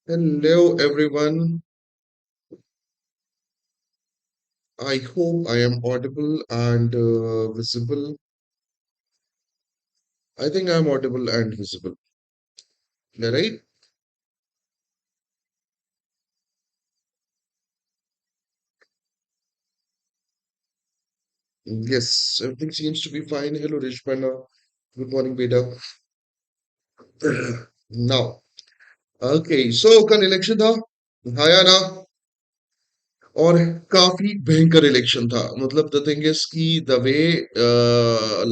Hello, everyone. I hope I am audible and visible. I think I'm audible and visible. Right? Yes, everything seems to be fine. Hello, Rishpana. Good morning, beta. Now, okay, so कल election था हाया ना और काफी भयंकर election था मतलब the thing is कि the way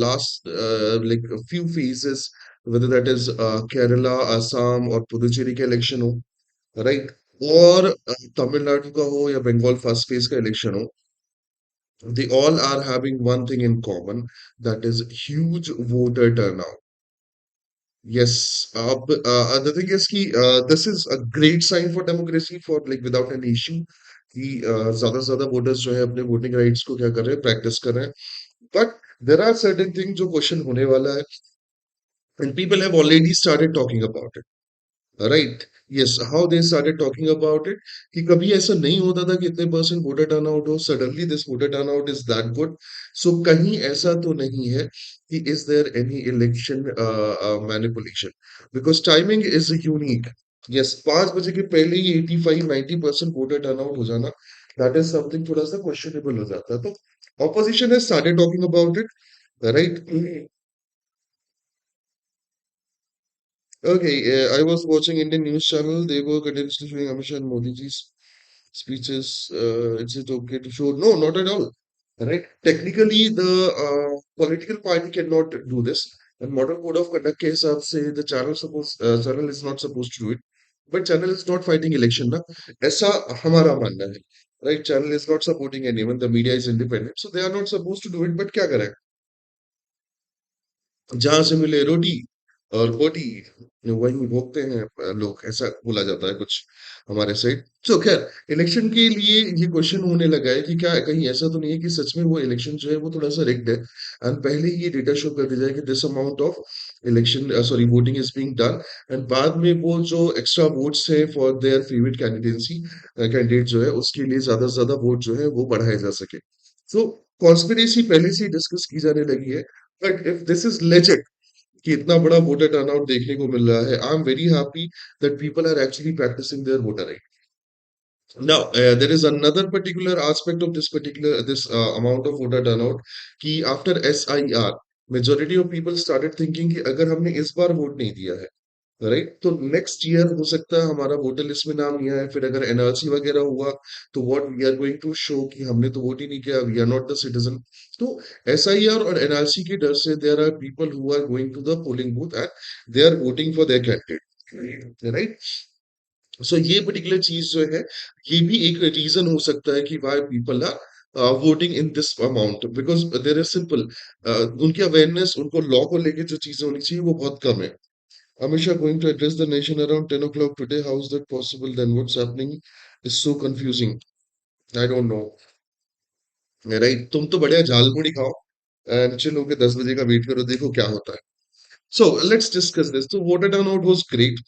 last like few phases whether that is Kerala, Assam और पुदुचेरी के इलेक्शन हो राइट और तमिलनाडु का हो या बंगाल फर्स्ट फेज का इलेक्शन हो they all are having one thing in common that is huge voter turnout. Yes, but the thing is कि this is a great sign for democracy for like without an issue कि ज्यादा से ज्यादा voters जो है अपने voting rights को क्या कर रहे हैं प्रैक्टिस कर रहे हैं but there are certain thing जो क्वेश्चन होने वाला है and people have already started talking about right yes how they started talking about it कि कभी ऐसा नहीं होता था कि इतने परसेंट वोटर टर्नआउट हो suddenly this voter turnout is that good so कहीं ऐसा तो नहीं है कि is there any election manipulation because timing is unique yes 5 बजे के पहले ही 85-90% वोटर टर्नआउट हो जाना दैट इज समथिंग थोड़ा सा क्वेश्चनेबल हो जाता है तो opposition has started talking about it right. Okay, I was watching Indian news channel. They were continuously showing Amit Shah and Modi ji's speeches. Is it okay to show? No, not at all. Right? Technically, the political party cannot do this. And modern code of conduct के हिसाब से the channel is not supposed to do it. But channel is not fighting election ना. ऐसा हमारा मानना है. Right? Channel is not supporting anyone. The media is independent, so they are not supposed to do it. But क्या करें? जहां से मिले रोटी और बोटी वही भोगते हैं लोग ऐसा बोला जाता है कुछ हमारे साइड तो खैर इलेक्शन के लिए ये क्वेश्चन होने लगा है कि क्या कहीं ऐसा तो नहीं है कि सच में वो इलेक्शन जो है वो थोड़ा सा रिग्ड है एंड पहले ही ये डेटा शो कर दिया जाए कि this amount of election sorry voting is being done and बाद में वो जो एक्स्ट्रा वोट्स है फॉर देयर फेवरेट कैंडिडेंसी कैंडिडेट जो है उसके लिए ज्यादा से ज्यादा वोट जो है वो बढ़ाए जा सके सो कॉन्स्पिरेसी पहले से ही डिस्कस की जाने लगी है but if this is legit कि इतना बड़ा वोटर टर्नआउट देखने को मिल रहा है I am very happy that people are actually practising their voter right now there is another particular aspect of this amount of voter turnout कि after SIR majority of people started thinking कि अगर हमने इस बार vote नहीं दिया है right तो next year हो सकता है हमारा वोटर लिस्ट में नाम नहीं आए फिर अगर एनआरसी वगैरह हुआ तो what we are going to show कि हमने तो वोट ही नहीं किया we are not the citizen तो एसआईआर और एनआरसी के डर से there are people who are going to the polling booth and they are voting for their candidate right so ये पर्टिकुलर चीज जो है ये भी एक रीजन हो सकता है कि why people are voting in this amount because there is simple उनकी अवेयरनेस उनको लॉ को लेके जो चीजें होनी चाहिए वो बहुत कम है Amisha going to address the nation around 10 o'clock today. How is that possible? Then what's happening is so confusing. I don't know. Right? तुम तो बढ़िया झालमुड़ी खाओ एंड चलो के 10 बजे का वेट करो देखो क्या होता है so let's discuss this. So voter turnout was great.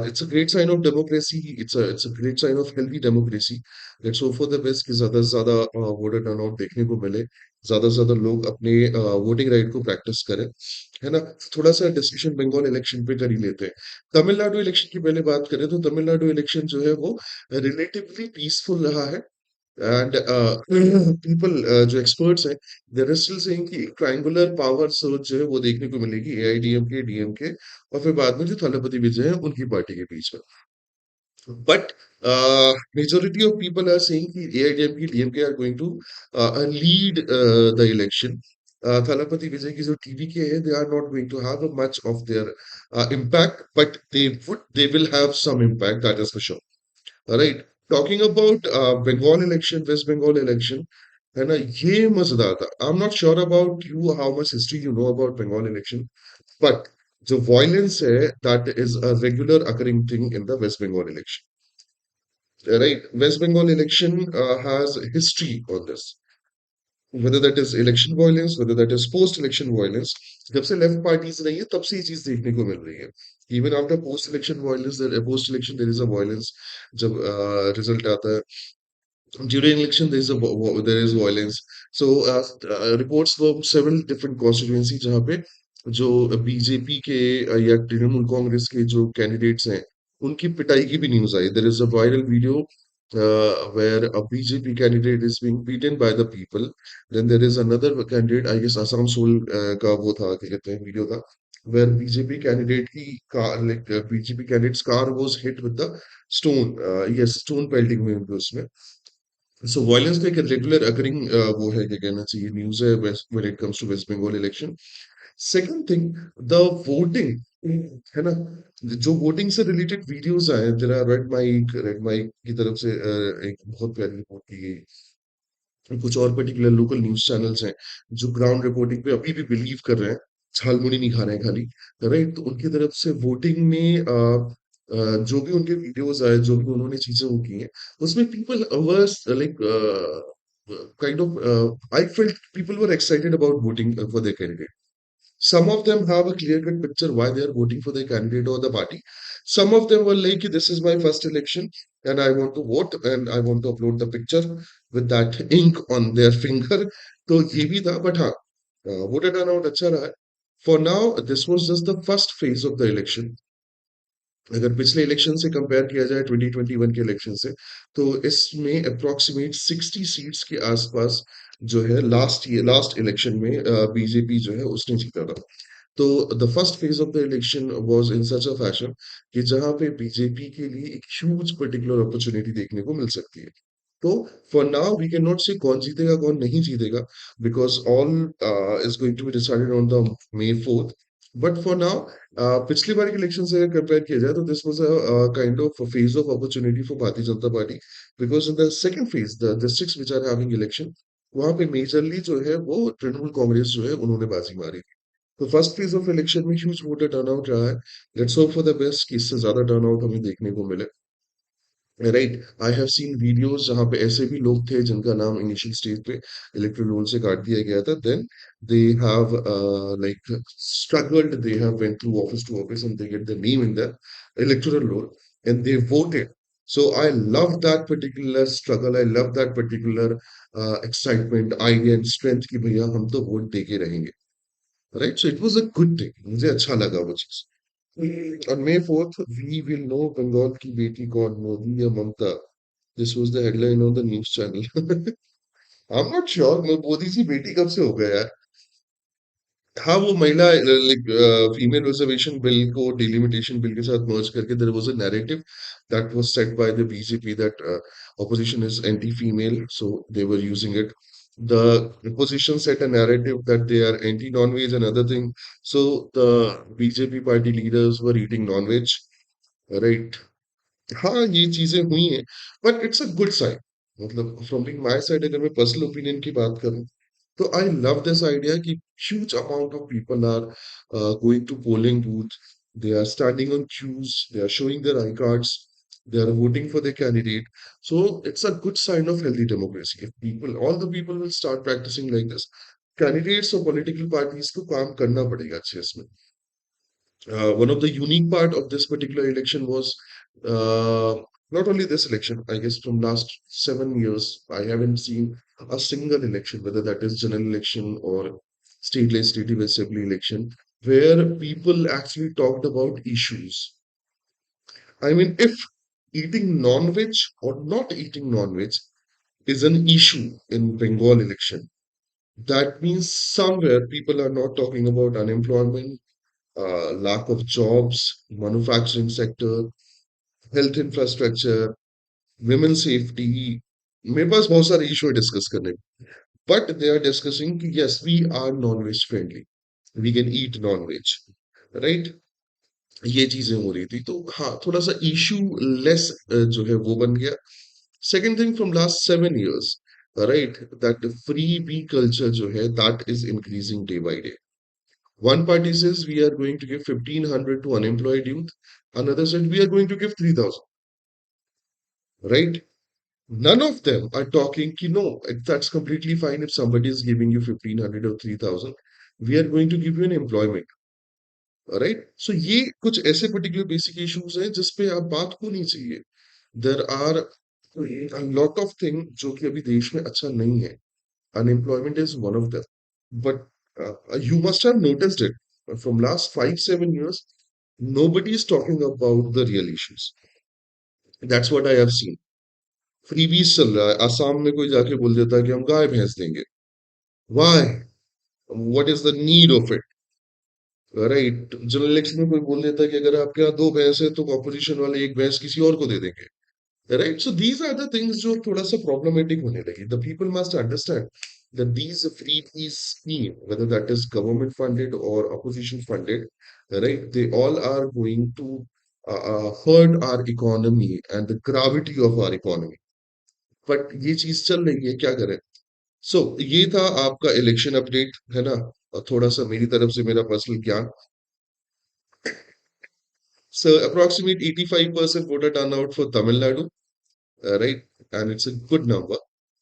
It's a great sign of democracy. It's a great sign of healthy democracy. Let's hope for the best कि ज़्यादा से ज़्यादा वोटर टर्नआउट देखने को मिले ज़्यादा से ज़्यादा लोग अपने वोटिंग राइट को प्रैक्टिस करें है ना थोड़ा सा डिस्कशन बंगाल इलेक्शन पे कर ही लेते हैं तमिलनाडु इलेक्शन की पहले बात करें तो तमिलनाडु इलेक्शन जो है वो रिलेटिवली पीसफुल रहा है एंड पीपल जो एक्सपर्ट्स हैं देर आर स्टिल सेइंग कि ट्रायंगुलर पावर सर्च जो है वो देखने को मिलेगी एआईडीएमके डीएमके और फिर बाद में जो थलपति विजय है उनकी पार्टी के बीच में but majority of people are saying कि AIDMK DMK are going to lead the election Thalapathy Vijay की जो TVK है they are not going to have a much of their impact but they will have some impact that is for sure right talking about Bengal election West Bengal election है ना ये मजेदार था I am not sure about you how much history you know about Bengal election but जो violence है that is a regular occurring thing in the West Bengal election right west bengal election has history on this whether that is election violence, whether that is post-election violence. जब से left parties नहीं है तब से ये चीज देखने को मिल रही है. इवन आफ्टर पोस्ट-election violence, post-election there is a violence. जब रिजल्ट आता है, during election there is violence. So reports from several different constituencies जहाँ पे जो बीजेपी के या तृणमूल कांग्रेस के जो कैंडिडेट्स हैं उनकी पिटाई की भी न्यूज आई. There is a viral video where a BJP candidate is being beaten by the people. Then there is another candidate, I guess Assam Soul का वो था, क्या कहते हैं, वीडियो था, where BJP candidate की car, like BJP candidate's car was hit with the stone. Yes, stone pelting हुई उनको उसमें. So violence का एक रेगुलर अकरिंग वो है, क्या कहना चाहिए, न्यूज है when it comes to West Bengal election. Second thing, the voting, है ना, जो वोटिंग से रिलेटेड वीडियोस आए, जरा रेड माइक की तरफ से एक बहुत प्यारी रिपोर्ट की गई. कुछ और पर्टिकुलर लोकल न्यूज़ चैनल्स हैं, जो ग्राउंड रिपोर्टिंग पे अभी भी बिलीव कर रहे हैं, झालमुड़ी नहीं खा रहे हैं खाली, राइट? तो उनकी तरफ से वोटिंग में जो भी उनके वीडियोस आए, जो भी उन्होंने चीजें वो की हैं, उसमें people were like kind of I felt people were excited about voting for their candidate. Some of them have a clear-cut picture why they are voting for their candidate or the party. Some of them were like, this is my first election and I want to vote and I want to upload the picture with that ink on their finger. तो ये भी था, but हाँ, voter turnout अच्छा रहा है. For now, this was just the first phase of the election. अगर पिछले इलेक्शन से कंपेयर किया जाए 2021 के इलेक्शन से, तो इसमें अप्रोक्सीमेट 60 सीट्स के आसपास जो है लास्ट इलेक्शन में बीजेपी जो है उसने जीता था. तो the first phase of the election was in such a fashion कि जहां पे बीजेपी के लिए एक ह्यूज पर्टिकुलर अपॉर्चुनिटी देखने को मिल सकती है. तो for now we can not say कौन जीतेगा कौन नहीं जीतेगा, because all is going to be decided on the May 4th. But for now पिछली बार के इलेक्शन से अगर कंपेयर किया जाए तो this was a kind of phase of opportunity for Bharatiya Janata Party, because in the second phase the districts which are having election, वहां पे मेजरली जो है वो तृणमूल कांग्रेस जो है उन्होंने बाजी मारी. तो फर्स्ट फेज ऑफ इलेक्शन में ह्यूज वोटर टर्नआउट रहा है. Let's hope for the best कि इससे ज्यादा टर्नआउट हमें देखने को मिले. Right, I have seen videos जहां पे ऐसे भी लोग थे जिनका नाम इनिशियल स्टेज पे इलेक्टोरल रोल से काट दिया गया था. Then they have like struggled, they have went through office to office and they get the name in the electoral roll and they voted. So I love that particular struggle. I love that particular excitement, idea and strength कि भैया हम तो vote दे के रहेंगे. Right, so it was a good thing, मुझे अच्छा लगा वो चीज. On May 4th, we will know Bengal की बेटी कौन, मोदी या Mamata. This was the headline on the news channel. I am not sure Modi ji बेटी कब से हो गया यार. हाँ, वो महिला लाइक फीमेल रिजर्वेशन बिल को डिलिमिटेशन बिल के साथ मर्ज करके there was a narrative that was set by the BJP that opposition is anti female, so they were using it. The opposition set a narrative that they are anti non-veg and other thing, so the BJP party leaders were eating non-veg, right? हाँ, ये चीजें हुई हैं, but it's a good sign. मतलब from my side अगर मैं personal opinion की बात करूं, तो आई लव दिस आइडिया कि huge amount of people are going to polling booth, they are standing on queues, they are showing their I cards, they are voting for their candidate. So it's a good sign of healthy democracy. If people, all the people will start practicing like this, candidates or political parties को काम करना पड़ेगा अच्छे इसमें. One of the unique part of this particular election was uh, not only this election, I guess from last 7 years, I haven't seen a single election, whether that is general election or state legislative assembly election, where people actually talked about issues. I mean, if eating non-veg or not eating non-veg is an issue in Bengal election, that means somewhere people are not talking about unemployment, lack of jobs, manufacturing sector, health infrastructure, women safety. मेरे पास बहुत सारे issue है discuss करने. But they are discussing कि yes we are non veg friendly, we can eat non veg, right. ये चीजें हो रही थी, तो हाँ, थोड़ा सा इशू लेस जो है वो बन गया. Second thing, from last 7 years, right, that freebie culture जो है that is increasing day by day. One party says we are going to give 1,500 to unemployed youth. Another said we are going to give 3,000. Right? None of them are talking कि no, that's completely fine if somebody is giving you 1500 or 3000. We are going to give you an employment. Right so ये कुछ ऐसे particular basic issues हैं जिस पे आप बात होनी चाहिए there are lot of thing जो कि अभी देश में अच्छा नहीं है unemployment is one of them but you must have noticed it from last 5-7 years nobody is talking about the real issues that's what I have seen freebies चल रहा है असम में कोई जाके बोल देता है कि हम गाय भैंस देंगे why what is the need of it right general election में कोई बोल देता है कि अगर आपके यहाँ दो भैंस है तो ऑपोजिशन वाले एक भैंस किसी और को दे देंगे right so these are the things जो थोड़ा सा प्रॉब्लमेटिक होने लगी the people must understand that these freebies scheme whether that is government funded or opposition funded right they all are going to hurt our economy and the gravity of our economy but ये चीज चल रही है क्या करें सो ये था आपका इलेक्शन अपडेट है ना और थोड़ा सा मेरी तरफ से मेरा पर्सनल ज्ञान so approximate 85% voter turnout for Tamil Nadu, right? And it's a good number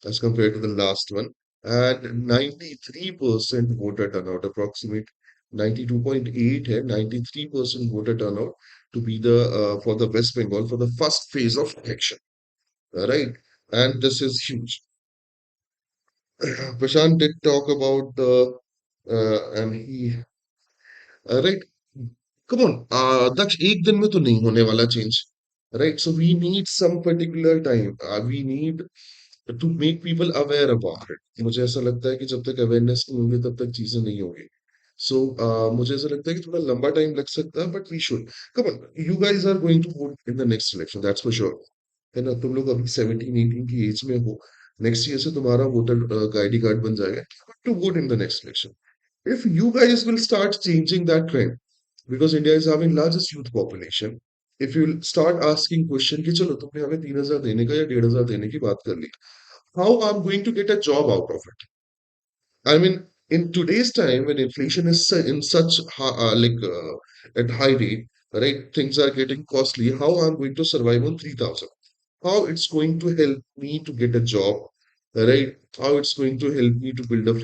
as compared to the last one. And 93% voter turnout, approximate 92.8 है 93% voter turnout to be the for the West Bengal for the first phase of election, right? And this is huge. Prashant did talk about the and he right come on Daksh एक दिन में तो नहीं होने वाला change right so we need some particular time we need to make people aware about it मुझे ऐसा लगता है कि जब तक अवेयरनेस नहीं होगी तब तक चीजें नहीं होगी सो मुझे ऐसा लगता है कि थोड़ा लंबा टाइम लग सकता है but we should come on you guys are going to vote in the next election that's for sure है ना तुम लोग अभी 17-18 की एज में हो नेक्स्ट ईयर से तुम्हारा वोटर आईडी कार्ड बन जाएगा to vote in the next election if you guys will start changing that trend because India is having largest youth population if you start asking question कि चलो तुमने हमें 3000 देने का या 1500 देने की बात कर ली how I'm going to get a job out of it I mean in today's time when inflation is in such at high rate right things are getting costly how I'm going to survive on 3000 how it's going to help me to get a job, right? How it's going to help me to build a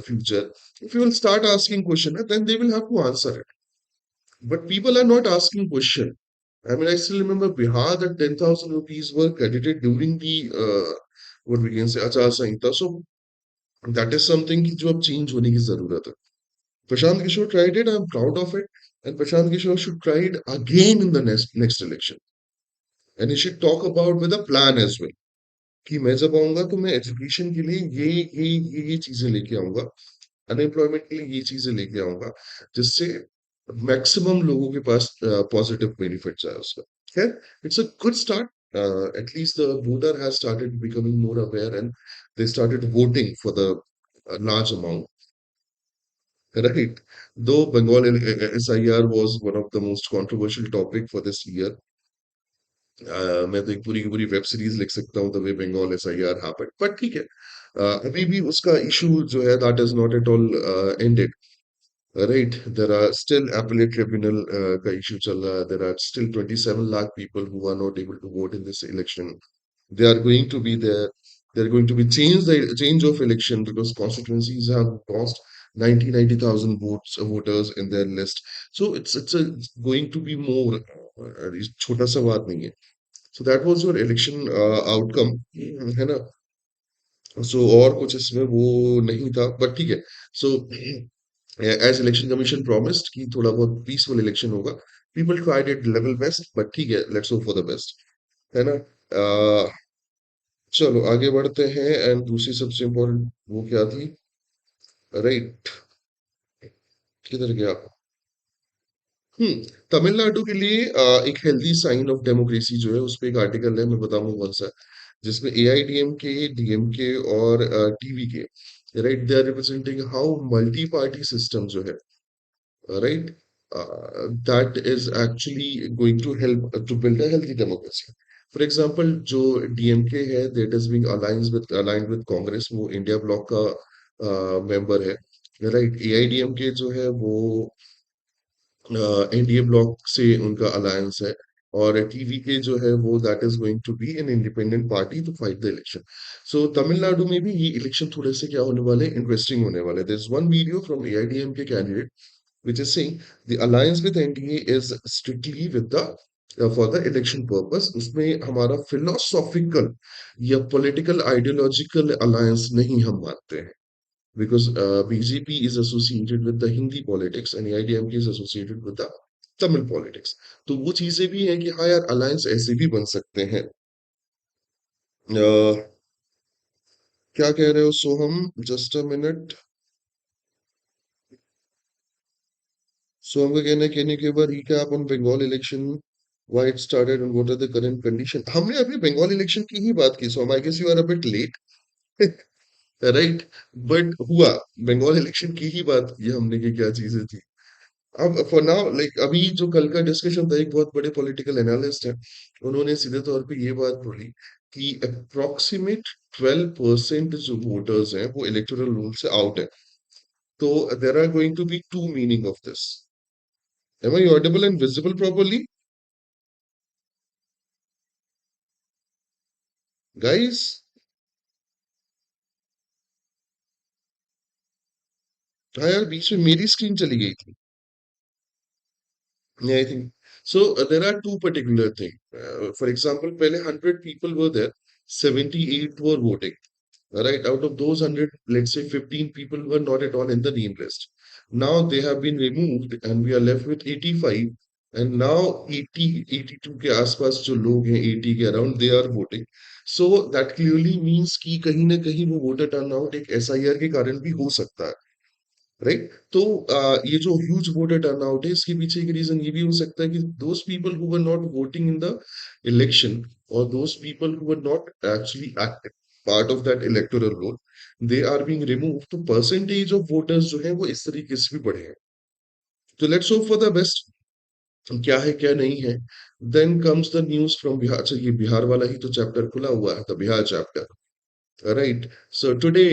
future. If you will start asking question, then they will have to answer it. But people are not asking question. I mean, I still remember Bihar that 10,000 rupees were credited during the what we can say Achar Sanhita. So that is something कि जो अब change होने की जरूरत है. Prashant Kishore tried it. I'm proud of it. And Prashant Kishore should try it again in the next election. And he should talk about with a plan as well. कि मैं जब आऊंगा तो मैं एजुकेशन के लिए ये चीजें लेके आऊंगा अनएम्प्लॉयमेंट के लिए ये चीजें लेके आऊंगा जिससे मैक्सिमम लोगों के पास पॉजिटिव बेनिफिट आए उसका खैर it's a good start at least the voter has started becoming more aware and they started voting for the large amount right though Bengal SIR was one of the most controversial topic for this year मैं तो एक पूरी की पूरी web series लिख सकता हूँ the way Bengal SIR happened but ठीक है अभी भी उसका इशू जो है that is not at all ended right there are still appellate tribunal का इशू चल रहा है there are still 27 lakh people who are not able to vote in this election they are going to be there they're going to be change of election because constituencies have lost 90,000 voters in their list so it's going to be more छोटा सा बात नहीं है so that was your election outcome है ना so और कुछ इसमें वो नहीं था बट ठीक है so as election commission promised कि थोड़ा बहुत peaceful election होगा people tried it level best but ठीक है let's hope for the best है ना चलो आगे बढ़ते हैं एंड दूसरी सबसे इम्पोर्टेंट वो क्या थी राइट किधर गया तमिलनाडु के लिए एक हेल्दी साइन ऑफ डेमोक्रेसी जो है उस पे एक आर्टिकल है मैं बताऊंगा कौन सा जिसमें एआईडीएमके डीएमके और TVK right they are representing how multi party system जो है right? That is actually going to help to build a healthy democracy. For example, जो DMK है, that is being aligned with Congress, वो India block का member है, right? AIDMK जो है वो एनडीए ब्लॉक से उनका अलायंस है और टीवी के जो है वो that is going to be an independent party to fight the election. So Tamil Nadu में भी ये इलेक्शन थोड़े से क्या होने वाले, इंटरेस्टिंग होने वाले. There is one video from AIADMK candidate which is saying the alliance with NDA is strictly with the for the election purpose. उसमें हमारा philosophical या political ideological alliance नहीं हम मानते हैं, because BJP is associated with the Hindi politics and AIDMK is associated with the Tamil politics. तो वो चीजें भी हैं कि हाँ यार अलायंस ऐसे भी बन सकते हैं. क्या कह रहे हो सोहम, जस्ट अ मिनट. सोहम का कहना है, can you give a recap on Bengal election, why it started and what are the current condition. हमने अभी बंगाल इलेक्शन की ही बात की, so I guess you are a bit late. Right. But हुआ, बंगाल इलेक्शन की ही बात की हमने कि क्या चीजें थी. अब फॉर नाउ लाइक अभी जो कल का डिस्कशन था, एक बहुत बड़े पॉलिटिकल एनालिस्ट है, उन्होंने सीधे तौर पे ये बात बोली कि अप्रोक्सीमेट 12% जो वोटर्स हैं वो इलेक्टोरल रूल से आउट है. तो there are going to be two meaning of this. Am I audible and visible properly guys? हाँ यार, बीच में मेरी स्क्रीन चली गई थी. Yeah, I think so. There are two particular things. For example, पहले 100 people were there, 78 were voting. Right, out of those 100, let's say 15 people were not at all in the name list. Now they have been removed, and we are left with 85. And now 80, 82 के आसपास जो लोग हैं, 80 के around, they are voting. So that clearly means कि कहीं ना कहीं वो वोटर टर्नआउट एक एसआईआर के कारण भी हो सकता है. राइट. तो ये जो ह्यूज वोटर टर्नआउट है, इसके पीछे एक रीजन ये भी हो सकता है कि those people who were not voting in the election, और those people who were not actually active part of that electoral roll, they are being remove. तो परसेंटेज ऑफ वोटर्स जो है वो इस तरीके से भी बढ़े हैं. तो let's hope for the best. क्या है क्या नहीं है. Then comes the news from Bihar. अच्छा, ये बिहार वाला ही तो चैप्टर खुला हुआ है, the Bihar chapter. Right. So today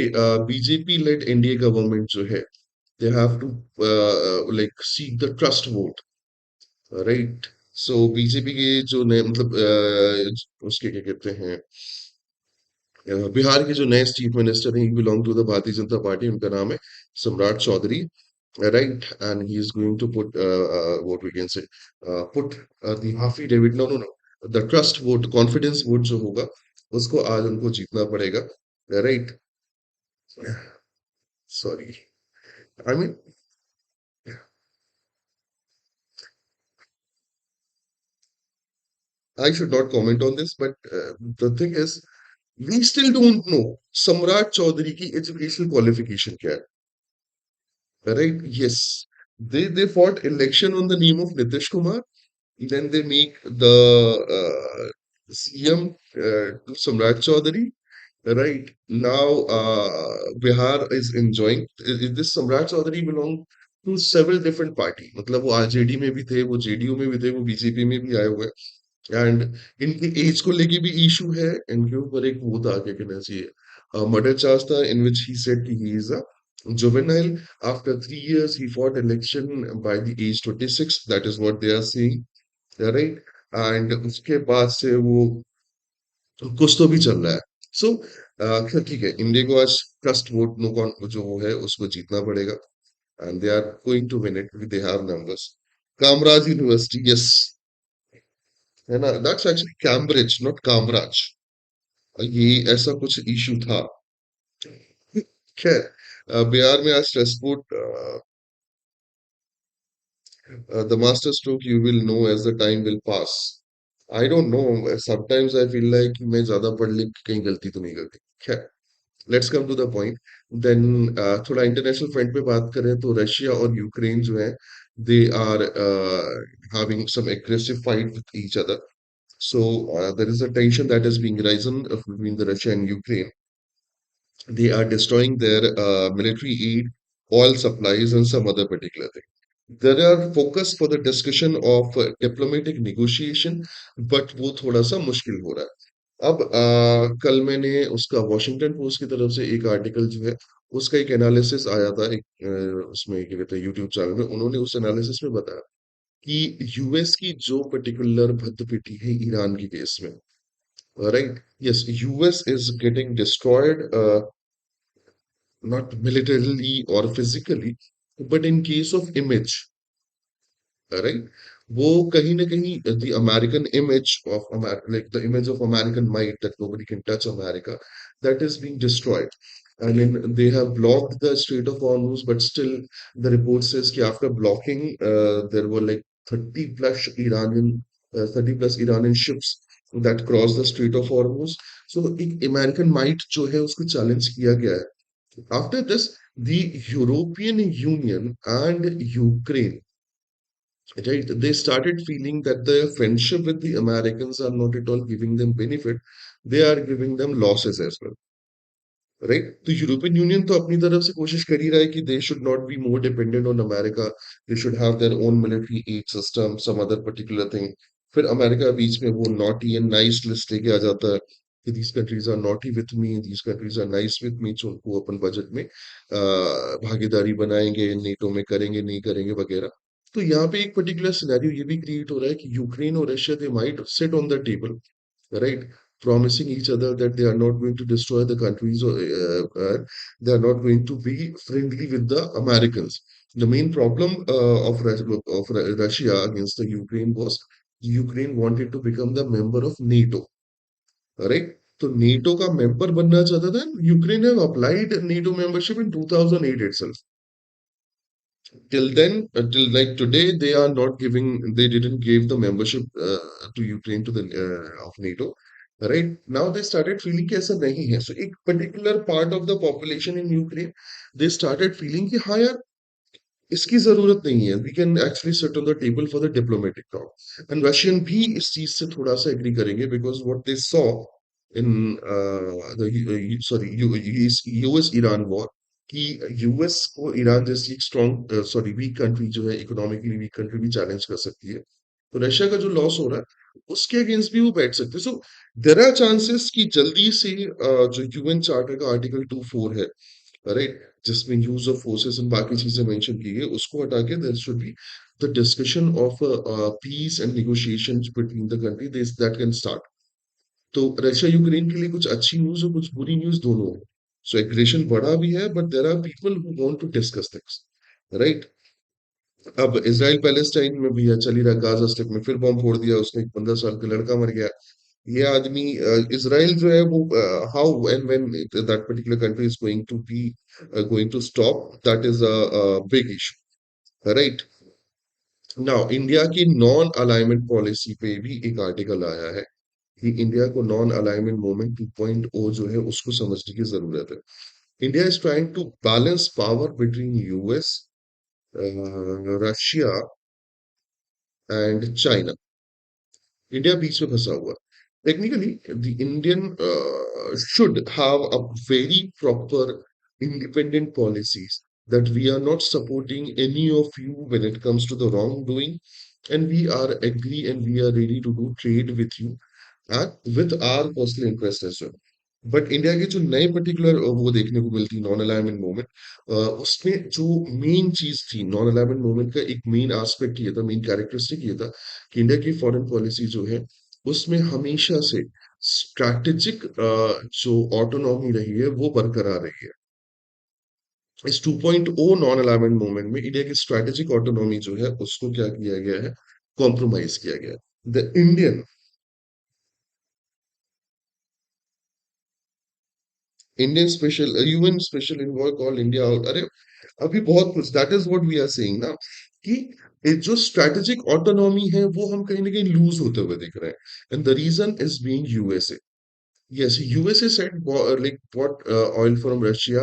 BJP lead NDA government जो है, they have to like seek the trust vote. Right. So BJP के जो नए मतलब उसके क्या कहते हैं, बिहार के जो नए चीफ मिनिस्टर हैं, belong to the Bharatiya Janata Party, उनका नाम है Samrat Choudhary. Right. And he is going to put what we can say put the affidavit, no no no, the trust vote, confidence vote जो होगा उसको आज उनको जीतना पड़ेगा. Right. Sorry, I mean I should not comment on this, but the thing is, we still don't know Samrat Chaudhary की educational qualification क्या है. Right? Yes, they fought election on the name of Nitish Kumar. Then they make the CM to Samrat Chaudhary. Right now, Bihar is enjoying. This Samrat Chaudhary belong to several different party. मतलब वो RJD में भी थे, वो JDU में भी थे, वो बीजेपी में भी आए हुए हैं. एंड इनकी एज को लेके भी इशू है. इनके ऊपर एक वो था, क्या कहना चाहिए, मर्डर चार्ज था, इन विच ही सेड कि he is a juvenile. After 3 years, he fought election by the age 26. That is what they are saying. Right. And उसके बाद से वो कुछ तो भी चल रहा है. सो खैर ठीक है, इंडिया को आज ट्रस्ट वोट नो कौन जो वो है उसको जीतना पड़ेगा. And they are going to win it, they have numbers. Kamaraj university, yes, है ना, that's actually Cambridge not Kamaraj. ये ऐसा कुछ इशू था. खैर, बिहार में आज stress vote, the master stroke you will know as the time will pass. I don't know, sometimes I feel like मैं ज्यादा पढ़ लिख के कहीं गलती तो नहीं करती. खैर, let's come to the point. Then थोड़ा इंटरनेशनल फ्रंट पे बात करें तो रशिया और यूक्रेन जो है, they are having some aggressive fight with each other. So there is a tension that is being risen between the Russia and Ukraine. They are destroying their military aid, oil supplies, and some other particular thing. There are focus for the discussion of diplomatic negotiation, but वो थोड़ा सा मुश्किल हो रहा है. अब कल मैंने उसका वॉशिंगटन पोस्ट की तरफ से एक आर्टिकल जो है उसका एक एनालिसिस आया था, एक उसमें क्या कहते हैं यूट्यूब चैनल में, उन्होंने उस एनालिसिस में बताया कि यूएस की जो पर्टिकुलर भद्दपिटी है ईरान के केस में, right? Yes, US is getting destroyed, not militarily or physically, but in case of image, right? वो कहीं ना कहीं the American image of like the image of American might that nobody can touch America, that is being destroyed. And then they have blocked the Strait of Hormuz, but still the report says that after blocking, there were like 30 plus 30 plus Iranian ships that crossed the Strait of Hormuz. So एक American might जो है उसको challenge किया गया है. After this, the European Union and Ukraine, right, they started feeling that the friendship with the Americans are not at all giving them benefit, they are giving them losses as well. Right? तो European union तो अपनी तरफ से कोशिश कर ही रहा है कि they should not be more dependent on America, they should have their own military aid system, some other particular thing. फिर अमेरिका बीच में वो नॉटी एंड नाइस लिस्ट लेके आ जाता है कि these countries are naughty with me, these countries are nice with me, जो उनको अपन बजट में भागीदारी बनाएंगे, नेटो में करेंगे नहीं करेंगे वगैरह. तो यहाँ पे एक पर्टिकुलर सिनेरियो ये भी क्रिएट हो रहा है कि यूक्रेन और Russia they might seat on the table, right? Promising each other that they are not going to destroy the countries, or they are not going to be friendly with the Americans. The main problem of Russia against the Ukraine was Ukraine wanted to become the member of NATO, right? तो NATO का member बनना चाहता था. Ukraine have applied NATO membership in 2008 itself. Till then, till like today, they are not giving, they didn't give the membership to Ukraine to the of NATO. Right now they started feeling कि ऐसा नहीं है. So एक particular part of the population in Ukraine, they started feeling कि हाँ यार, इसकी जरूरत नहीं है. We can actually sit on the table for the diplomatic talk. And Russian भी इस चीज से थोड़ा सा एग्री करेंगे, because what they saw in the sorry US Iran war, कि यूएस को ईरान जैसी एक स्ट्रॉन्ग सॉरी वीक कंट्री जो है, इकोनॉमिकली वीक कंट्री भी चैलेंज कर सकती है. तो रशिया का जो लॉस हो रहा है उसके अगेंस्ट भी वो बैठ सकते हैं. सो देर आर चांसेस कि जल्दी से जो यूएन चार्टर का आर्टिकल 2.4 है, राइट, जिसमें यूज ऑफ फोर्सेस और बाकी चीजें मेंशन की गई, उसको हटा के there should be the discussion of peace and negotiations between the country this that can start. तो रशिया यूक्रेन के लिए कुछ अच्छी न्यूज और कुछ बुरी न्यूज दोनों है. सो एग्रेशन बढ़ा भी है, but there are people who want to discuss things, right? अब इसराइल पैलेस्टाइन में भी है, चल ही रहा. गाजा स्ट्रिप में फिर बॉम्ब फोड़ दिया उसने, एक 15 साल का लड़का मर गया. ये आदमी इसराइल जो है वो how and when that particular country is going to be going to stop, that is a big issue, right? Now India की नॉन अलाइनमेंट पॉलिसी पे भी एक आर्टिकल आया है कि इंडिया को नॉन अलाइनमेंट मूवमेंट 2.0 जो है उसको समझने की जरूरत है. India is trying to balance power between US, Russia and China. India बीच में फंसा हुआ. Technically, the Indian should have a very proper independent policies that we are not supporting any of you when it comes to the wrongdoing, and we are agree and we are ready to do trade with you and with our personal interest as well. But India के जो नए particular वो देखने को मिलती non alignment movement, उसमें जो main चीज थी नॉन अलाइनमेंट मूवमेंट का, एक मेन एस्पेक्ट ये था, मेन कैरेक्टरिस्टिक ये था कि इंडिया की फॉरेन पॉलिसी जो है उसमें हमेशा से स्ट्रैटेजिक जो ऑटोनॉमी रही है वो बरकरार रही है. इस 2.0 नॉन अलाइनमेंट मूवमेंट में इंडिया की स्ट्रैटेजिक ऑटोनॉमी जो है उसको क्या किया गया है, कॉम्प्रोमाइज किया गया है. The Indian Indian special UN special envoy call India out. अरे अभी बहुत कुछ, that is what we are saying ना, कि ये जो स्ट्रैटेजिक ऑटोनॉमी है वो हम कहीं ना कहीं लूज होते हुए दिख रहे हैं. And the reason is being USA. Yes, USA said like bought oil from Russia.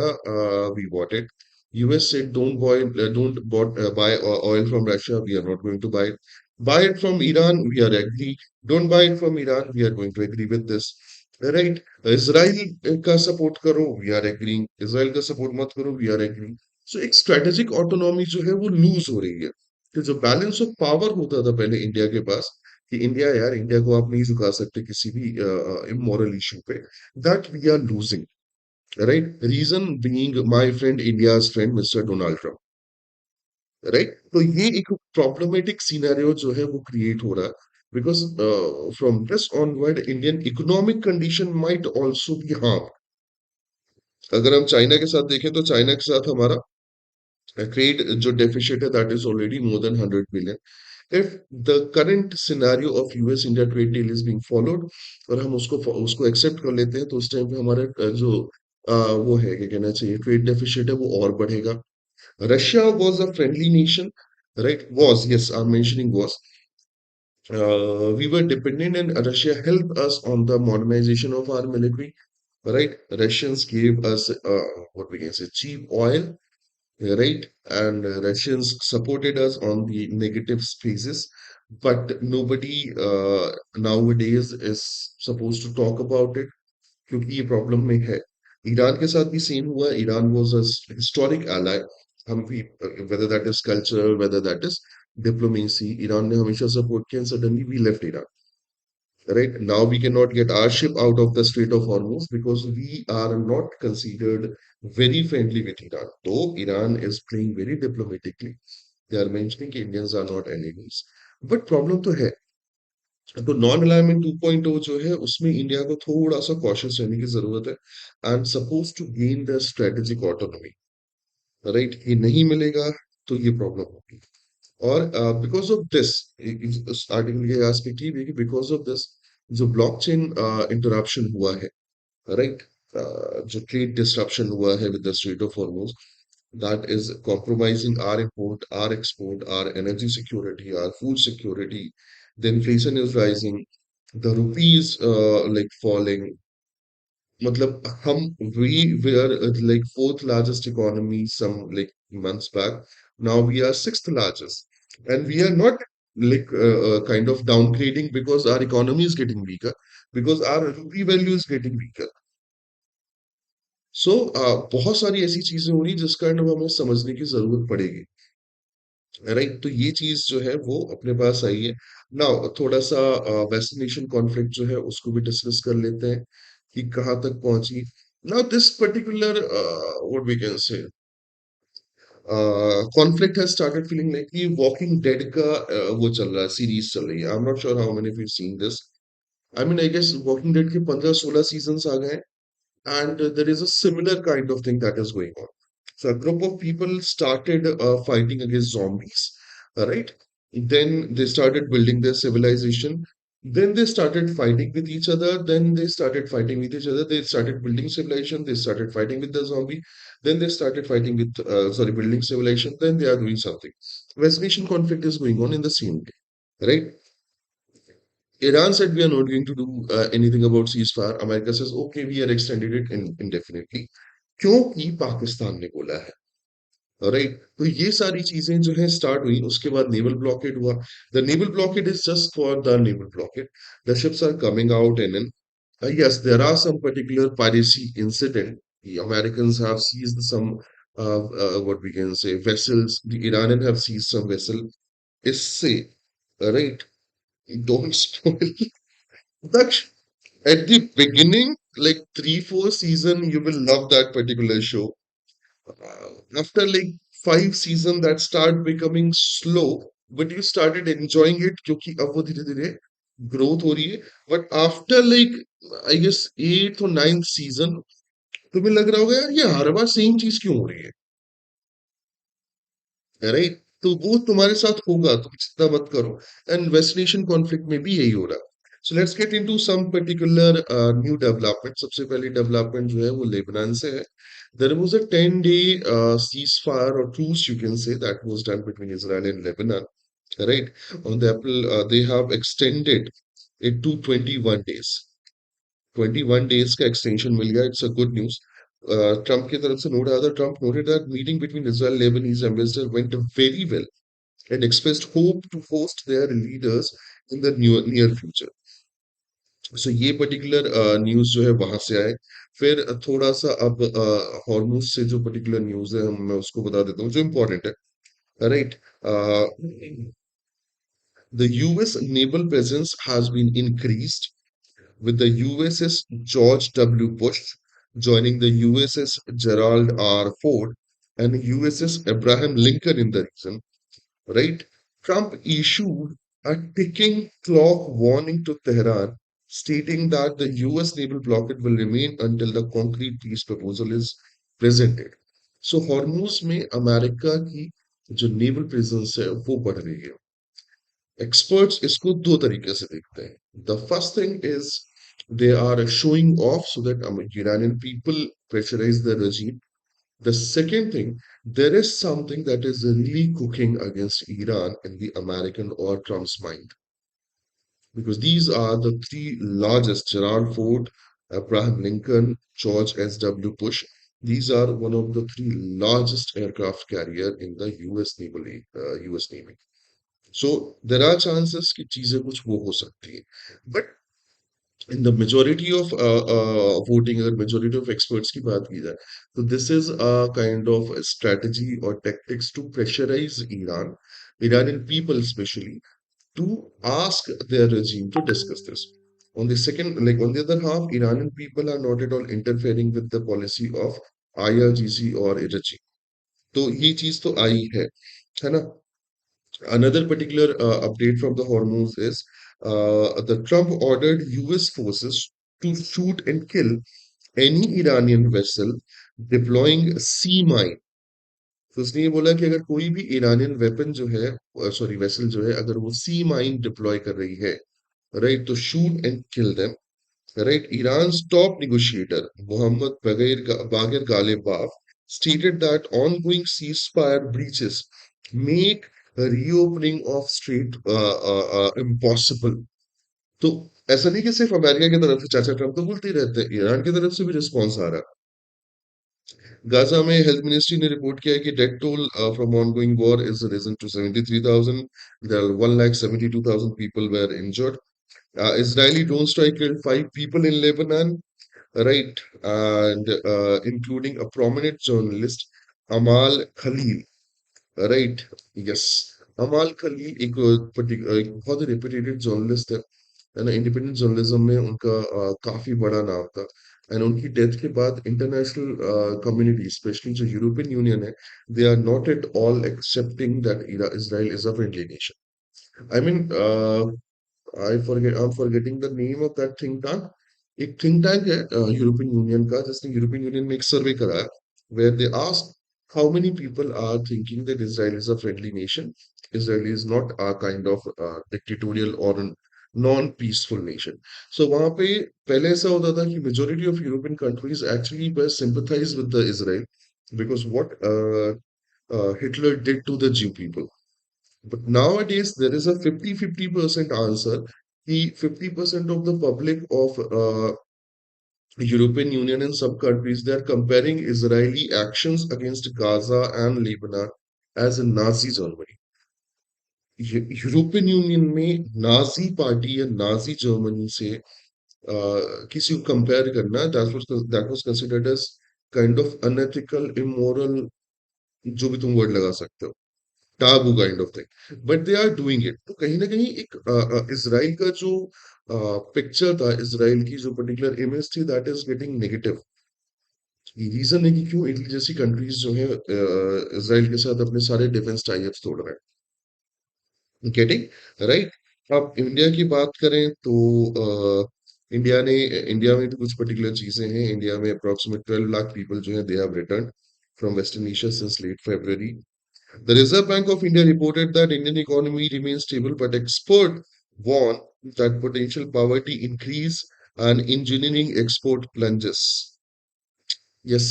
We bought it. US said don't buy oil from Russia. We are not going to buy it. Buy it from Iran. We are agree. Don't buy it from Iran. We are going to agree with this. Right? Israel का support करो. We are agreeing. Israel का support मत करो. We are agreeing. So एक strategic autonomy जो है वो lose हो रही है. तो जो balance of power होता था पहले इंडिया के पास, कि इंडिया यार, इंडिया को आप नहीं झुका सकते किसी भी इमोरल इशू पे, that we are losing, right? Reason being my friend, India's friend mister Donald Trump. Right? तो ये एक प्रॉब्लमेटिक सिनेरियो जो है वो क्रिएट हो रहा है, because from this onward Indian economic condition might also be harm. अगर हम चाइना के साथ देखें तो चाइना के साथ हमारा ट्रेड जो डेफिसिट है that is already more than 100 billion. If the current scenario of US India trade deal is being followed और हम उसको एक्सेप्ट कर लेते हैं, तो उस टाइम पे हमारे वो है क्या कहना चाहिए, ट्रेड डेफिसिट है वो और बढ़ेगा। Russia was a friendly nation, right? Was, yes, I'm mentioning was. We were dependent, and Russia helped us on the modernization of our military, right? Russians gave us what we can say cheap oil, right? And Russians supported us on the negative spaces, but nobody nowadays is supposed to talk about it, क्योंकि ये problem में है। Iran के साथ भी same हुआ। Iran was a historic ally. हम भी whether that is culture, whether that is diplomacy, Iran ने हमेशा सपोर्ट किया, and suddenly we left Iran. Right now, we cannot get our ship out of the Strait of Hormuz because we are not considered very friendly with Iran. Though Iran is playing very diplomatically, they are mentioning Indians are not enemies. But problem तो है। तो non alignment 2.0 जो है उसमें India को थोड़ा सा cautious रहने की जरूरत है, and suppose to gain the strategic autonomy, right? ये नहीं मिलेगा तो ये प्रॉब्लम होगी। और बिकॉज ऑफ दिस, इस आर्टिकल के एस्पेक्ट ये भी है कि बिकॉज ऑफ दिस जो ब्लॉकचेन इंटरप्शन हुआ है, राइट, जो ट्रेड डिस्ट्रप्शन हुआ है with the strait of Hormuz, that is compromising our import, our export, our energy security, our food security. The inflation is rising, the rupee is like falling. मतलब हम we were like fourth largest economy some like months back. Now we are sixth largest, and we are not like kind of downgrading because our economy is getting weaker, because our rupee value is getting weaker. सो बहुत सारी ऐसी चीजें हो रही जिस कारण अब हमें समझने की जरूरत पड़ेगी, राइट? तो ये चीज जो है वो अपने पास आई है। नाउ थोड़ा सा वैक्सीनेशन कॉन्फ्लिक्ट जो है उसको भी डिस्कस कर लेते हैं कि कहाँ तक पहुंची। Now this particular what we can say conflict has started feeling like कि वॉकिंग डेड का वो चल रहा है, सीरीज चल रही है। I am not sure how many of you seen this. I mean I guess walking dead के 15-16 सीजन्स आ गए, and there is a similar kind of thing that is going on. So a group of people started fighting against zombies, right? Then they started building their civilization. Then they started fighting with each other. Then they started fighting with each other. They started building civilization. They started fighting with the zombie. Then they started fighting with, sorry, building civilization. Then they are doing something. Vaccination conflict is going on in the same day, right? Iran said we are not going to do anything about ceasefire. America says okay, we are extended it indefinitely. क्योंकि पाकिस्तान ने बोला है, right? तो ये सारी चीजें जो है स्टार्ट हुई, उसके बाद नेवल ब्लॉकेड हुआ। The naval blockade is just for the naval blockade. The ships are coming out in yes, there are some particular piracy incident. The Americans have seized some what we can say vessels. The Iranian have seized some vessel. इससे, right, don't spoil that. At the beginning, like 3-4 season, you will love that particular show. After like 5 season, that start becoming slow, but you started enjoying it क्योंकि अब वो धीरे धीरे growth हो रही है। But after like I guess 8th or 9th season, तुम्हें लग रहा होगा यार ये हर बार सेम चीज क्यों हो रही है, राइट? तो वो तुम्हारे साथ होगा, तुम चिंता मत करो। एंड वेस्टिनेशन कॉन्फ्लिक्ट में भी यही हो रहा है। So let's get into some particular new development. सबसे पहली डेवलपमेंट जो है वो लेबनान से है। There was a 10 day ceasefire or truce, you can say, that was done between Israel and Lebanon, right? On the April, they have extended it to 21 days। 21 days का extension मिल गया, it's a good news। Trump की तरफ से note आया था। Trump noted that meeting between Israel and Lebanese ambassador went very well and expressed hope to host their leaders in the near future। सो ये particular news जो है वहां से आए। फिर थोड़ा सा अब हॉर्मुज से जो पर्टिकुलर न्यूज है मैं उसको बता देता हूँ जो इम्पोर्टेंट है, right? The US naval presence has been increased with the USS George W. Bush joining the USS Gerald R. Ford and USS Abraham Lincoln in the region. right? Trump issued a ticking clock warning to Tehran, stating that the US naval blockade will remain until the concrete peace proposal is presented. So Hormuz में America की जो naval presence है वो बढ़ रही है. Experts इसको दो तरीके से देखते हैं. The first thing is they are showing off so that Iranian people pressurize the regime. The second thing, there is something that is really cooking against Iran in the American or Trump's mind. Because these are the three largest, Gerald Ford, Abraham Lincoln, George S.W. Bush. These are one of the three largest aircraft carrier in the US Navy. US Navy. So there are chances कि चीजें कुछ वो हो सकती है. But in the majority of voting or majority of experts की बात की जाए, so this is a kind of a strategy or tactics to pressurize Iran, Iranian people especially, to ask their regime to discuss this. On the second, like on the other half, Iranian people are not at all interfering with the policy of IRGC or regime. तो ये चीज तो आई है ना. Another particular update from the Hormuz is the Trump ordered US forces to shoot and kill any Iranian vessel deploying sea mine. तो उसने ये बोला कि अगर कोई भी ईरानियन वेपन जो है, सॉरी वेसल जो है, अगर वो सी माइन डिप्लॉय कर रही है, राइट, तो shoot and kill them. Right, Iran's top negotiator, Mohammad Bagher Ghalibaf, stated that ongoing ceasefire breaches make a reopening of Strait impossible. तो ऐसा नहीं कि सिर्फ अमेरिका की तरफ से चाचा ट्रम्प तो बोलते ही रहते हैं, ईरान की तरफ से भी रिस्पॉन्स आ रहा है. गाजा में हेल्थ मिनिस्ट्री ने रिपोर्ट किया है कि death toll from ongoing war is risen to 73,000. There are 1,72,000 people were injured. Israeli drone strike killed 5 people in Lebanon, right? And including a prominent journalist, Amal Khalil, right? Yes, Amal Khalil एक बहुत reputed journalist है ना. Independent journalism में उनका काफी बड़ा नाम था. एंड उनकी डेथ के बाद इंटरनेशनल कम्युनिटी, स्पेशली जो यूरोपियन यूनियन है, they are not at all accepting that Israel is a friendly nation. I mean I'm forgetting the name of that think tank. एक think tank है European union का, जिसने European Union में एक सर्वे कराया where they asked how many people are thinking that Israel is a friendly nation. Israel is not a kind of dictatorial or a non-peaceful nation. So वहाँ पे पहले ऐसा होता था कि majority of European countries actually were sympathize with the Israel because what Hitler did to the Jew people. But nowadays, there is a 50-50% answer. The 50% of the public of European Union and some countries, they are comparing Israeli actions against Gaza and Lebanon as a Nazi Germany. European Union में Nazi party या Nazi Germany से किसी को compare करना, that was considered as kind of unethical, immoral, जो भी तुम word लगा सकते हो, taboo kind of thing, but they are doing it. तो कहीं ना कहीं एक इसराइल का जो पिक्चर था, इसराइल की जो पर्टिकुलर इमेज थी, that is getting negative. Reason है कि क्यों इटली जैसी कंट्रीज जो है इसराइल के साथ अपने सारे डिफेंस टाइप्स तोड़ रहे हैं. Getting right. अब इंडिया की बात करें तो इंडिया में भी कुछ पर्टिकुलर चीजें हैं. इंडिया में अप्रोक्सीमेट 12 लाख पीपल जो है they have return from western Asia since late February. The Reserve Bank of India reported that Indian economy remains stable, but expert warn that potential poverty increase and engineering export plunges. Yes,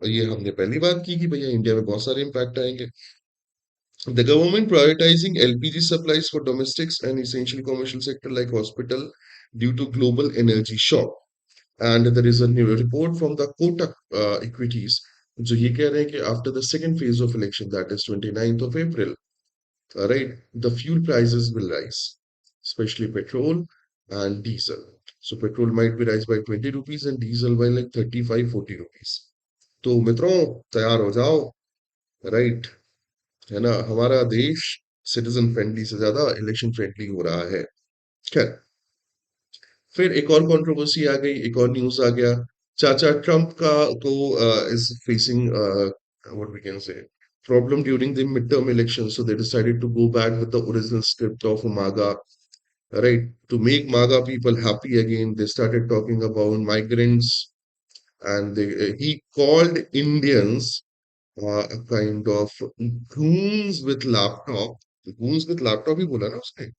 ये हमने पहली बात की कि भैया India में बहुत सारे इम्पैक्ट आएंगे. The government prioritizing LPG supplies for domestics and essential commercial sector like hospital due to global energy shock. And there is a new report from the Kotak Equities जो ये कह रहे हैं कि after the second phase of election, that is 29th of April, right, the fuel prices will rise, especially petrol and diesel. So petrol might be rise by 20 rupees and diesel by like 35-40 rupees. तो मित्रों तैयार हो जाओ, right, है ना. हमारा देश citizen friendly से ज्यादा इलेक्शन फ्रेंडली हो रहा है. खैर, फिर एक और कंट्रोवर्सी आ गई, एक और न्यूज आ गया. चाचा ट्रम्प का को is facing what we can say problem during the midterm elections, so they decided to go back with the original script of MAGA, right? To make MAGA people happy again, they started talking about migrants, and he called Indians a kind of goons with laptop. Goons with laptop ही बोला ना उसने,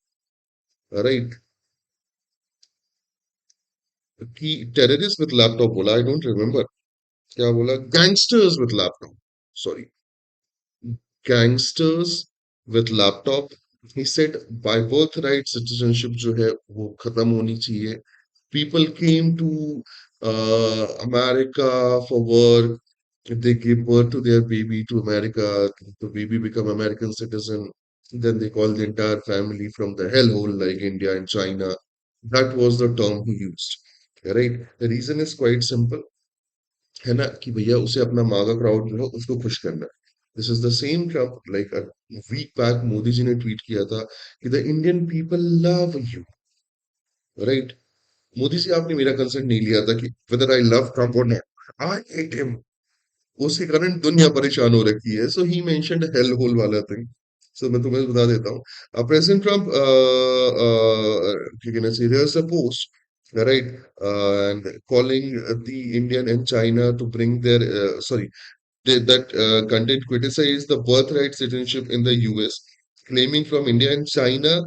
right? कि terrorists with laptop बोला, I don't remember. क्या बोला? Gangsters with laptop. Sorry, gangsters with laptop. He said by birthright citizenship जो है वो खत्म होनी चाहिए. People came to America for work. They gave birth to their baby to America. The baby become American citizen. Then they call the entire family from the hellhole like India and China. That was the term he used. Right? The reason is quite simple. है ना कि भैया उसे अपना मागा crowd जो है उसको खुश करना है. This is the same Trump like a week back Modi ji ने ट्वीट किया था कि the Indian people love you, right? Modi ji आपने मेरा कंसर्न नहीं लिया था कि वेदर आई लव ट्रम्प और नॉट, आई हेट हिम. उसके कारण दुनिया परेशान हो रखी है. So he mentioned hell hole वाला थिंग. सो मैं तुम्हें बता देता हूँ. प्रेसिडेंट ट्रम्प कहना चाहिए there's a post, right, and calling the Indian and China to bring their sorry, that content criticized the birthright citizenship in the US, claiming from India and China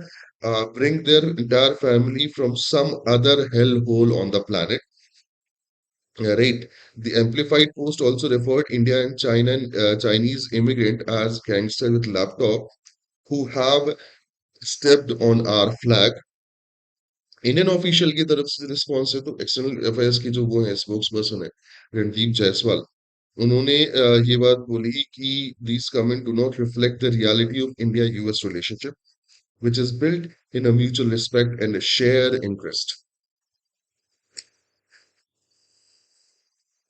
bring their entire family from some other hellhole on the planet. Right. The amplified post also referred India and China Chinese immigrant as gangster with laptop who have stepped on our flag. Indian official की तरफ से response है तो external affairs के जो वो है spokes person है रणदीप जायसवाल, उन्होंने ये बात बोली कि these comments do not reflect the reality of India-US relationship, which is built in a mutual respect and a shared interest.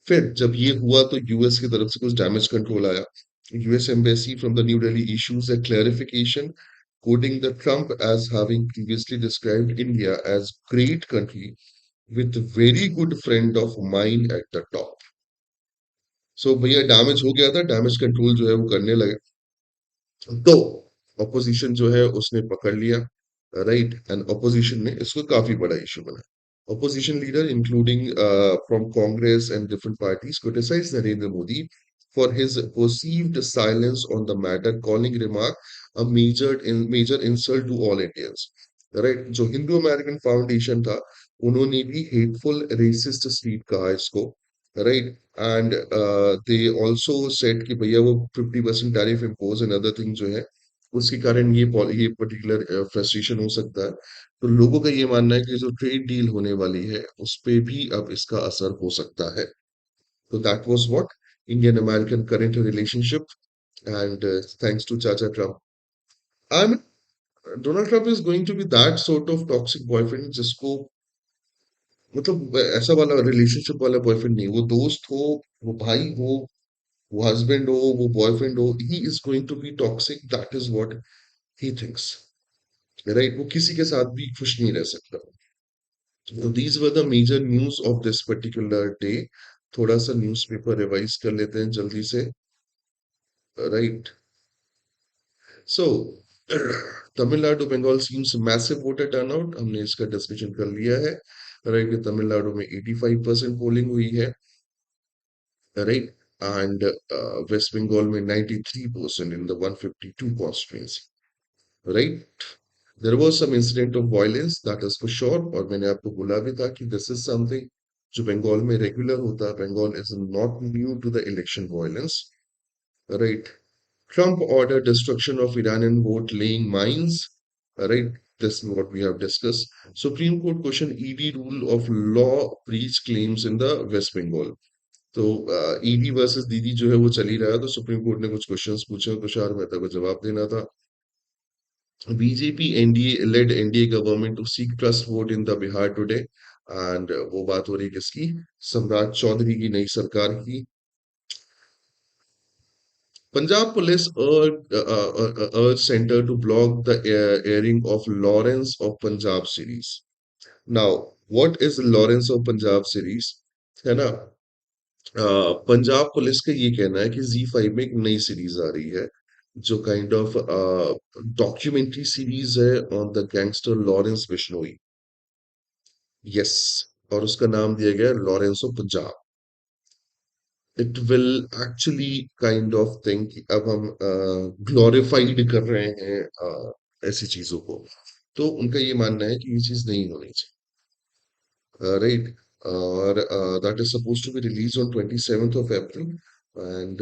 फिर जब ये हुआ तो यूएस की तरफ से कुछ डैमेज कंट्रोल आया. US embassy from the new Delhi issues a clarification quoting the Trump as having previously described India as great country with very good friend of mine at the top. So भैया damage हो गया था, damage control जो है वो करने लगे. तो ऑपोजिशन जो है उसने पकड़ लिया, राइट, एंड ऑपोजिशन ने इसको काफी बड़ा इशू बना. Opposition leader, including from Congress and different parties, criticized Narendra Modi for his perceived silence on the matter, calling remark a major insult to all Indians. Right? जो Hindu American foundation था, उन्होंने भी hateful racist tweet कहा इसको. Right? And they also said कि भैया वो 50% tariff impose and other thing जो है उसके कारण ये पर्टिकुलर फ्रस्ट्रेशन हो सकता है. तो लोगों का ये मानना है कि जो ट्रेड डील होने वाली है उस पे भी अब इसका असर हो सकता है. तो that was what Indian American current relationship and thanks to चाचा Trump. I mean Donald Trump is going to be that sort of toxic boyfriend जिसको मतलब ऐसा वाला रिलेशनशिप वाला बॉयफ्रेंड नहीं, वो दोस्त हो, वो भाई हो, वो हस्बैंड हो, वो बॉयफ्रेंड हो, he is going to be toxic. That is what he thinks, right? वो किसी के साथ भी खुश नहीं रह सकता. So these were the major news of this particular day. थोड़ा सा न्यूज़पेपर रिवाइज कर लेते हैं जल्दी से, right? So Tamil Nadu Bengal seems massive voter turnout, हमने इसका डिस्कशन कर लिया है, राइट? तमिलनाडु में 85% पोलिंग हुई है, राइट, एंड वेस्ट बंगाल में 93% in the 152 constituency, right? There was some incident of violence, that is for sure. और मैंने आपको बोला भी था कि this is something जो बंगाल में रेगुलर होता है. Bengal is not new to the election violence, right? Trump ordered destruction of Iranian vote laying mines, right? This is what we have discussed. Supreme Court question ED rule of law breach claims in the West Bengal. तो ED versus दीदी जो है वो चल ही रहा है, तो supreme court ने कुछ क्वेश्चंस पूछे, तुषार मेहता को जवाब देना था. BJP NDA led NDA government to seek trust vote in the Bihar today, and वो बात हो रही है किसकी? सम्राट चौधरी की नई सरकार की. Punjab police urged center to block the airing of Lawrence of Punjab series. Now, what is Lawrence of Punjab series? है ना? पंजाब पुलिस का ये कहना है कि Z5 में एक नई सीरीज आ रही है जो काइंड ऑफ डॉक्यूमेंट्री सीरीज है on the gangster Lawrence Bishnoi. Yes, और उसका नाम दिया गया है Lawrence of Punjab. It will actually kind of think कि अब हम ग्लोरीफाइड कर रहे हैं ऐसी चीजों को। तो उनका ये मानना है कि ये चीज नहीं होनी चाहिए, राइट। और that is suppose to be release on 27th of April, and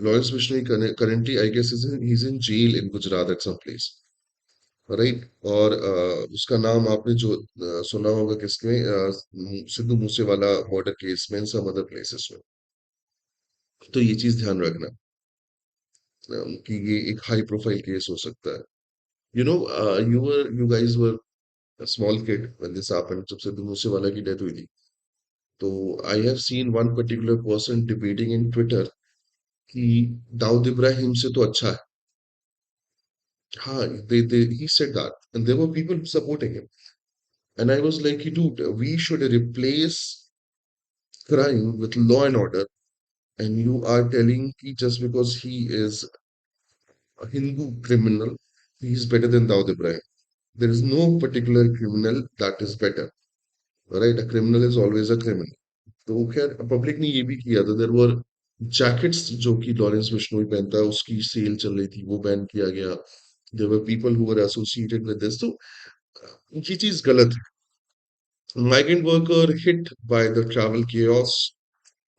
Lawrence Vishnoi currently, I guess, he's in jail in Gujarat at some place, right? और उसका नाम आपने जो सुना होगा किसमें, सिद्धू मूसेवाला मर्डर केस में, सम अदर प्लेसेस में। तो ये चीज ध्यान रखना कि ये एक हाई प्रोफाइल केस हो सकता है। You know, you guys were a small kid when this happened, जब सिद्धू मूसेवाला की डेथ हुई थी। तो I have seen one particular person debating in Twitter कि दाऊद इब्राहिम से तो अच्छा है। हाँ, he said that, and there were people supporting him. And I was like, dude, we should replace crime with law and order. And you are telling me just because he is a Hindu criminal, he is better than Dawood Ibrahim. There is no particular criminal that is better, right? A criminal is always a criminal. तो खैर public ने ये भी किया था, there were jackets जो कि Lawrence Bishnoi पहनता है उसकी सेल चल रही थी, वो बैन किया गया। There were people who were associated with this. तो ये चीज गलत है। Migrant worker hit by the travel chaos.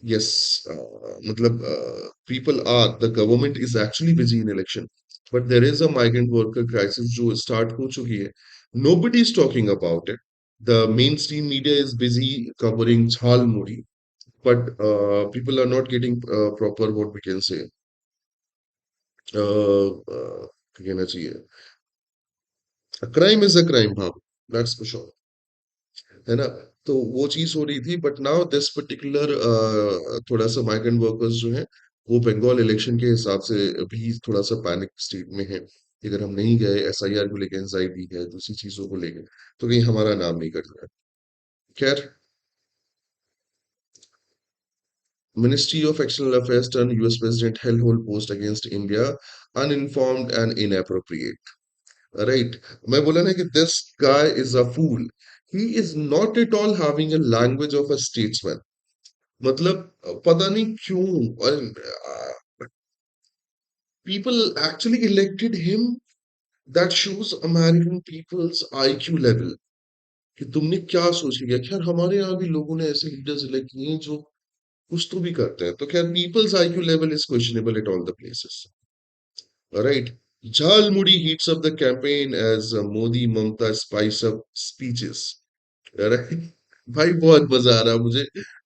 Yes, matlab, people are, the government is actually busy in election, but there is a migrant worker crisis जो start हो चुकी है. Nobody is talking about it. The mainstream media is busy covering jhalmuri, but people are not getting proper, what we can say, क्या कहना चाहिए, a crime is a crime, हाँ, that's for sure, है ना। तो वो चीज हो रही थी, बट नाउ दिस पर्टिकुलर थोड़ा सा माइग्रेंट वर्कर्स जो हैं वो बंगाल इलेक्शन के हिसाब से भी थोड़ा सा पैनिक स्टेट में है कि अगर हम नहीं गए, SIR को लेकर एंजाइटी है, दूसरी चीजों को लेकर, तो कहीं हमारा नाम नहीं कट जाए। खैर, ministry of external affairs turn US president hell hole post against India uninformed and inappropriate, right. मैं बोला ना कि this guy is a fool, he is not at all having a language of a statesman. मतलब पता नहीं क्यों, people actually elected him. That shows American people's IQ level कि तुमने क्या सोच लिया। खैर हमारे यहाँ भी लोगों ने ऐसे लीडर्स इलेक्ट किए हैं जो कुछ तो भी करते हैं। तो खैर people's IQ level is questionable at all the places, right. Jhalmuri heats up the campaign as Modi Mamta spice up speeches, right. भाई बहुत मजा आ रहा है मुझे।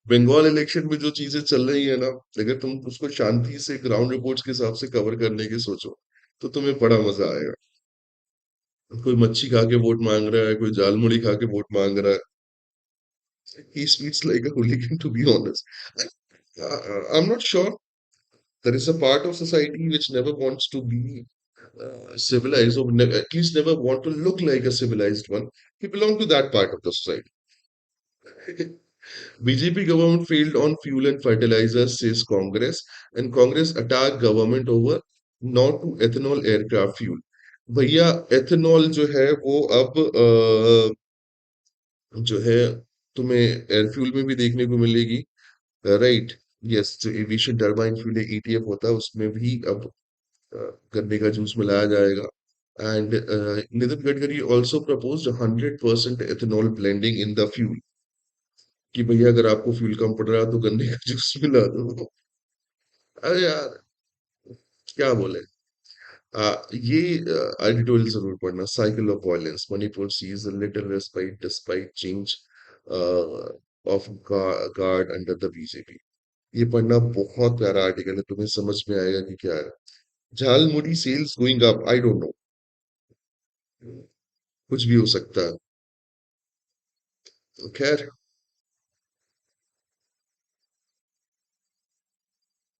बंगाल इलेक्शन में जो चीजें चल रही है ना, अगर तुम उसको शांति से ग्राउंड रिपोर्ट्स के हिसाब से कवर करने की सोचो तो तुम्हें बड़ा मजा आएगा। कोई मच्छी खा के वोट मांग रहा है, कोई जालमुड़ी खा के वोट मांग रहा है। He speaks like a hooligan, to be honest. I'm not sure. There is a part of society which never wants to be civilized, or at least never want to look like a civilized one. We belong to that part of the society. BJP government failed on fuel and fertilizers, says Congress, and Congress attacked government over not to ethanol aircraft fuel. भैया ethanol जो है वो अब जो है तुम्हें air fuel में भी देखने को मिलेगी, राइट। यस, जो एविएशन टर्बाइन फ्यूल ETF होता है उसमें भी अब गन्ने का जूस मिलाया जाएगा। And Nitin Gadkari also proposed 100% ethanol blending in the fuel, कि भैया अगर आपको फ्यूल कम पड़ रहा है तो गन्ने का जूस मिला दो। अरे यार, क्या बोले। ये एडिटोरियल जरूर पढ़ना, cycle of violence, Manipur sees little respite despite change of guard under the BJP। ये पढ़ना, बहुत प्यारा आर्टिकल है, तुम्हें समझ में आएगा कि क्या है। Jhalmuri sales going up, I don't know, कुछ भी हो सकता है। खैर,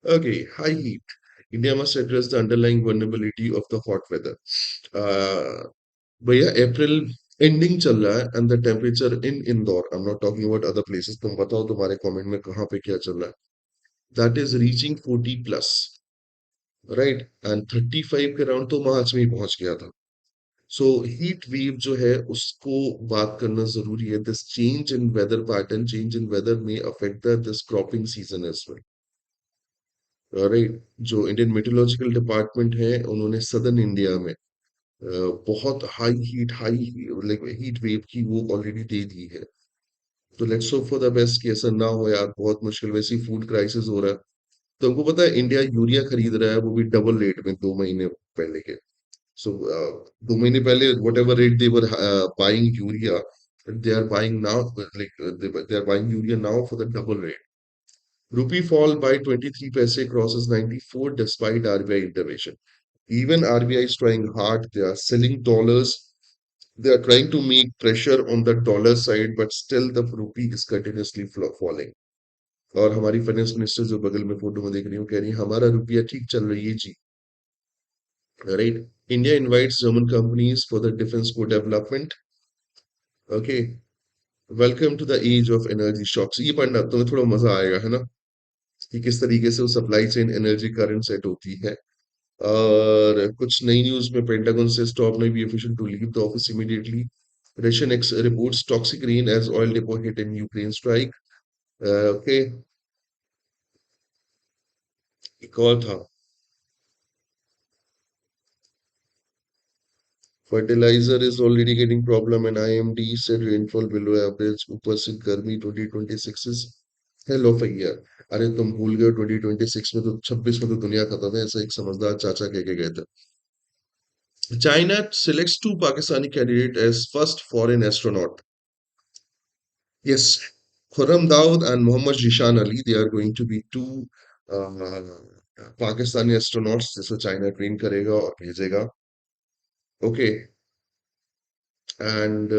okay, high heat. India must address the underlying vulnerability of the hot weather. भैया अप्रैल एंडिंग चल रहा है and the temperature in Indore, I am not talking about other places, तुम बताओ तुम्हारे कमेंट में कहाँ पे क्या चल रहा है, that is reaching 40 plus, right, and 35 के राउंड तो मार्च में ही पहुंच गया था। सो हीट वेव जो है उसको बात करना जरूरी है, this change in weather pattern, change in weather में affect the this cropping season as well, right. जो इंडियन मेट्रोलॉजिकल डिपार्टमेंट है उन्होंने सदर्न इंडिया में बहुत हाई लाइक हीट वेव की वो ऑलरेडी दे दी है। तो let's hope for the best कि ऐसा ना हो यार, बहुत मुश्किल, वैसे ही फूड क्राइसिस हो रहा है। तो हमको पता है इंडिया यूरिया खरीद रहा है, वो भी डबल रेट में 2 महीने पहले के। So 2 महीने पहले whatever rate they were buying urea, they are buying now, they are buying urea now for the double rate. Rupee fall by 23 paise crosses 94 despite RBI intervention. Even RBI is trying hard. They are selling dollars. They are trying to make pressure on the dollar side, but still the rupee is continuously falling. और हमारी finance minister जो बगल में photo में देख रही हूँ कह रही है हमारा रुपया ठीक चल रही है जी, right? India invites German companies for the defense co-development. Okay, welcome to the age of energy shocks. ये पढ़ना तुम्हें थोड़ा मजा आएगा, है ना, कि किस तरीके से वो supply chain energy current set होती है। और कुछ नई न्यूज में पेंटागन से stop may be efficient to leave the office immediately. Russian ex reports toxic rain as oil depot hit in Ukraine strike. Okay, एक और था, fertilizer is already getting problem and IMD said rainfall below average, ऊपर से गर्मी 2026 is hell of a year। अरे तुम भूल गए 2026 में तो 26 में तो दुनिया खत्म है, ऐसा एक समझदार चाचा कह के गए थे। China selects two Pakistani candidates as first foreign astronaut। Yes, Khurram Daud and Mohammad Jishan Ali, they are going to be two Pakistani astronauts जिसको चाइना ट्रेन करेगा और भेजेगा। Okay, and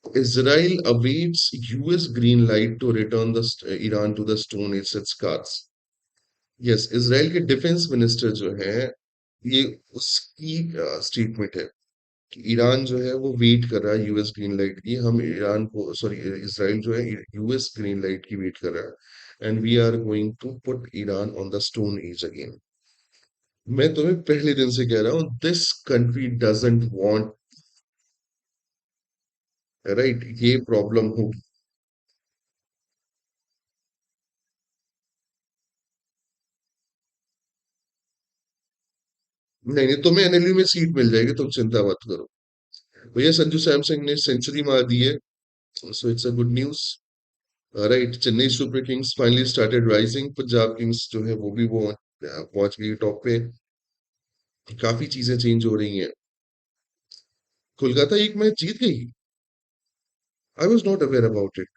Israel awaits US green light to return the Iran to the Stone Age it cards। Yes, Israel के defence minister जो है ये उसकी statement है कि ईरान जो है वो वेट कर रहा है यूएस ग्रीन लाइट की, हम ईरान को सॉरी इसराइल जो है यूएस ग्रीन लाइट की वेट कर रहा है and we are going to put Iran on the stone age again. मैं तुम्हें पहले दिन से कह रहा हूं this country doesn't want, right, ये प्रॉब्लम होगी। नहीं नहीं, तुम्हें एनएलयू में सीट मिल जाएगी, तुम चिंता मत करो। भैया संजू सैमसंग ने सेंचुरी मार दी है, so it's a good news, right. Chennai super Kings finally started rising, Punjab Kings जो है वो भी वो पहुंच गई टॉप पे। काफी चीजें चेंज हो रही हैं। कोलकाता एक मैच जीत गई, I was not aware about it,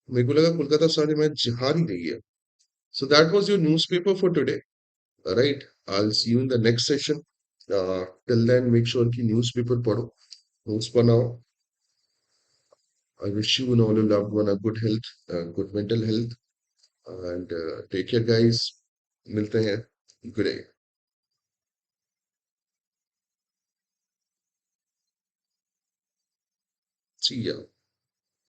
मेरे को लगा कोलकाता सारे मैच हार ही गई है। So that was your newspaper for today, right. I will see you in the next session, till then make sure कि न्यूज़पेपर पढ़ो, नोट्स बनाओ। I wish you and all your loved one a good health, good mental health, and take care guys, मिलते हैं, good day, सी या।